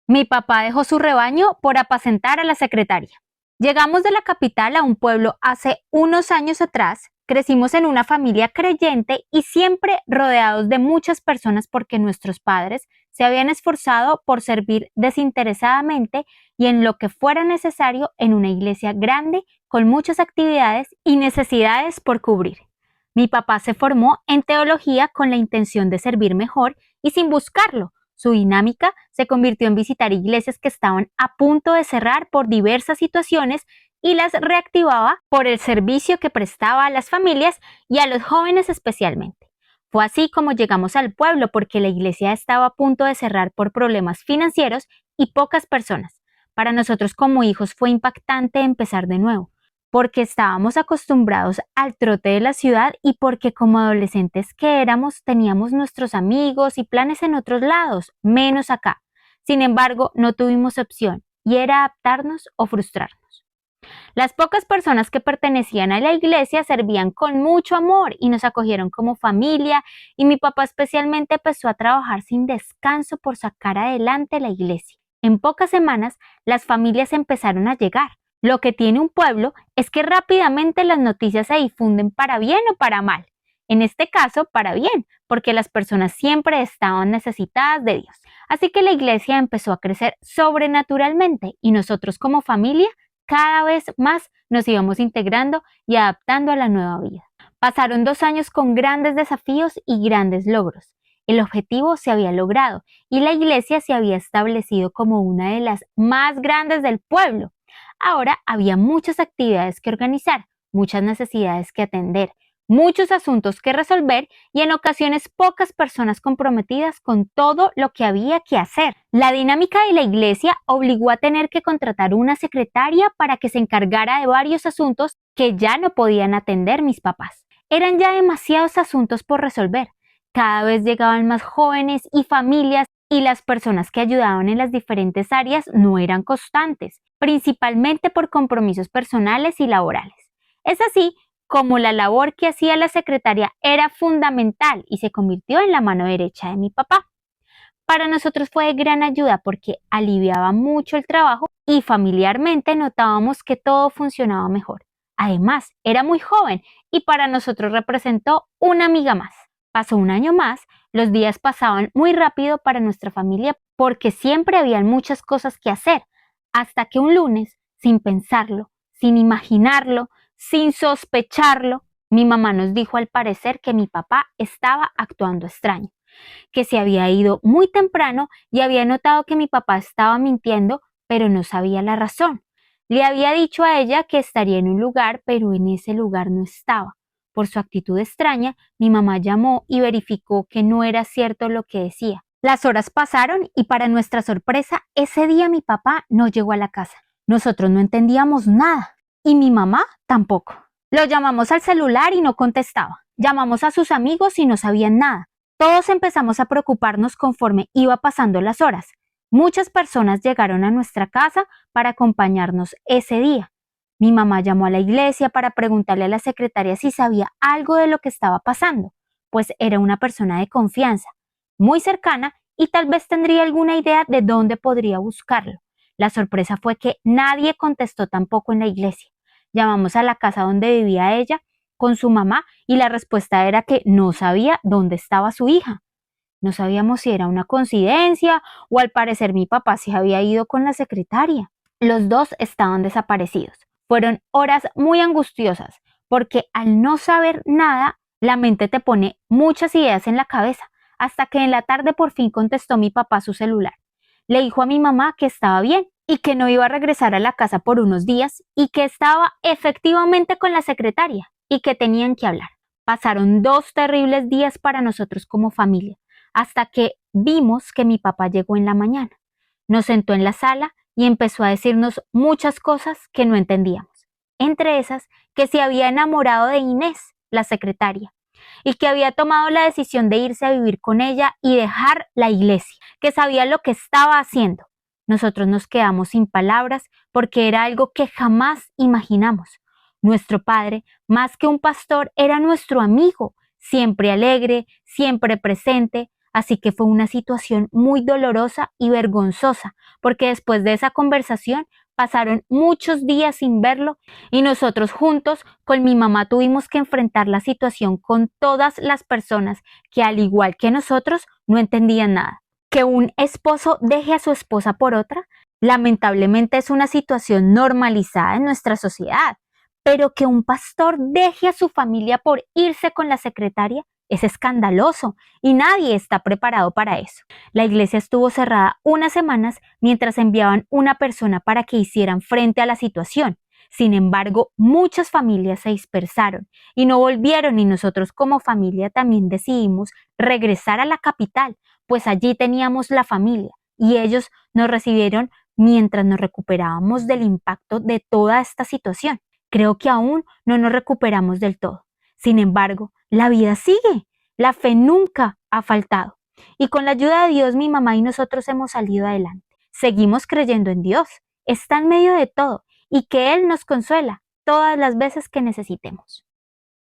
Mi papá dejó su rebaño por apacentar a la secretaria. Llegamos de la capital a un pueblo hace unos años atrás, crecimos en una familia creyente y siempre rodeados de muchas personas porque nuestros padres se habían esforzado por servir desinteresadamente y en lo que fuera necesario en una iglesia grande con muchas actividades y necesidades por cubrir. Mi papá se formó en teología con la intención de servir mejor y sin buscarlo. Su dinámica se convirtió en visitar iglesias que estaban a punto de cerrar por diversas situaciones y las reactivaba por el servicio que prestaba a las familias y a los jóvenes especialmente. Fue así como llegamos al pueblo porque la iglesia estaba a punto de cerrar por problemas financieros y pocas personas. Para nosotros como hijos fue impactante empezar de nuevo porque estábamos acostumbrados al trote de la ciudad y porque como adolescentes que éramos teníamos nuestros amigos y planes en otros lados, menos acá. Sin embargo, no tuvimos opción y era adaptarnos o frustrarnos. Las pocas personas que pertenecían a la iglesia servían con mucho amor y nos acogieron como familia y mi papá especialmente empezó a trabajar sin descanso por sacar adelante la iglesia. En pocas semanas, las familias empezaron a llegar. Lo que tiene un pueblo es que rápidamente las noticias se difunden para bien o para mal. En este caso, para bien, porque las personas siempre estaban necesitadas de Dios. Así que la iglesia empezó a crecer sobrenaturalmente y nosotros como familia cada vez más nos íbamos integrando y adaptando a la nueva vida. Pasaron 2 años con grandes desafíos y grandes logros. El objetivo se había logrado y la iglesia se había establecido como una de las más grandes del pueblo. Ahora había muchas actividades que organizar, muchas necesidades que atender, muchos asuntos que resolver y en ocasiones pocas personas comprometidas con todo lo que había que hacer. La dinámica de la iglesia obligó a tener que contratar una secretaria para que se encargara de varios asuntos que ya no podían atender mis papás. Eran ya demasiados asuntos por resolver. Cada vez llegaban más jóvenes y familias y las personas que ayudaban en las diferentes áreas no eran constantes, principalmente por compromisos personales y laborales. Es así como la labor que hacía la secretaria era fundamental y se convirtió en la mano derecha de mi papá. Para nosotros fue de gran ayuda porque aliviaba mucho el trabajo y familiarmente notábamos que todo funcionaba mejor. Además, era muy joven y para nosotros representó una amiga más. Pasó un año más, los días pasaban muy rápido para nuestra familia porque siempre habían muchas cosas que hacer, hasta que un lunes, sin pensarlo, sin imaginarlo, sin sospecharlo, mi mamá nos dijo al parecer que mi papá estaba actuando extraño, que se había ido muy temprano y había notado que mi papá estaba mintiendo, pero no sabía la razón. Le había dicho a ella que estaría en un lugar, pero en ese lugar no estaba. Por su actitud extraña, mi mamá llamó y verificó que no era cierto lo que decía. Las horas pasaron y para nuestra sorpresa, ese día mi papá no llegó a la casa. Nosotros no entendíamos nada y mi mamá tampoco. Lo llamamos al celular y no contestaba. Llamamos a sus amigos y no sabían nada. Todos empezamos a preocuparnos conforme iba pasando las horas. Muchas personas llegaron a nuestra casa para acompañarnos ese día. Mi mamá llamó a la iglesia para preguntarle a la secretaria si sabía algo de lo que estaba pasando, pues era una persona de confianza, muy cercana y tal vez tendría alguna idea de dónde podría buscarlo. La sorpresa fue que nadie contestó tampoco en la iglesia. Llamamos a la casa donde vivía ella con su mamá y la respuesta era que no sabía dónde estaba su hija. No sabíamos si era una coincidencia o al parecer mi papá se había ido con la secretaria. Los dos estaban desaparecidos. Fueron horas muy angustiosas porque al no saber nada, la mente te pone muchas ideas en la cabeza, hasta que en la tarde por fin contestó mi papá su celular. Le dijo a mi mamá que estaba bien y que no iba a regresar a la casa por unos días y que estaba efectivamente con la secretaria y que tenían que hablar. Pasaron 2 terribles días para nosotros como familia, hasta que vimos que mi papá llegó en la mañana. Nos sentó en la sala y empezó a decirnos muchas cosas que no entendíamos. Entre esas, que se había enamorado de Inés, la secretaria, y que había tomado la decisión de irse a vivir con ella y dejar la iglesia, que sabía lo que estaba haciendo. Nosotros nos quedamos sin palabras porque era algo que jamás imaginamos. Nuestro padre, más que un pastor, era nuestro amigo, siempre alegre, siempre presente, Así que fue una situación muy dolorosa y vergonzosa, porque después de esa conversación pasaron muchos días sin verlo y nosotros juntos con mi mamá tuvimos que enfrentar la situación con todas las personas que al igual que nosotros no entendían nada. Que un esposo deje a su esposa por otra, lamentablemente es una situación normalizada en nuestra sociedad, pero que un pastor deje a su familia por irse con la secretaria es escandaloso y nadie está preparado para eso. La iglesia estuvo cerrada unas semanas mientras enviaban una persona para que hicieran frente a la situación. Sin embargo, muchas familias se dispersaron y no volvieron y nosotros como familia también decidimos regresar a la capital, pues allí teníamos la familia y ellos nos recibieron mientras nos recuperábamos del impacto de toda esta situación. Creo que aún no nos recuperamos del todo. Sin embargo, la vida sigue, la fe nunca ha faltado. Y con la ayuda de Dios, mi mamá y nosotros hemos salido adelante. Seguimos creyendo en Dios, está en medio de todo y que Él nos consuela todas las veces que necesitemos.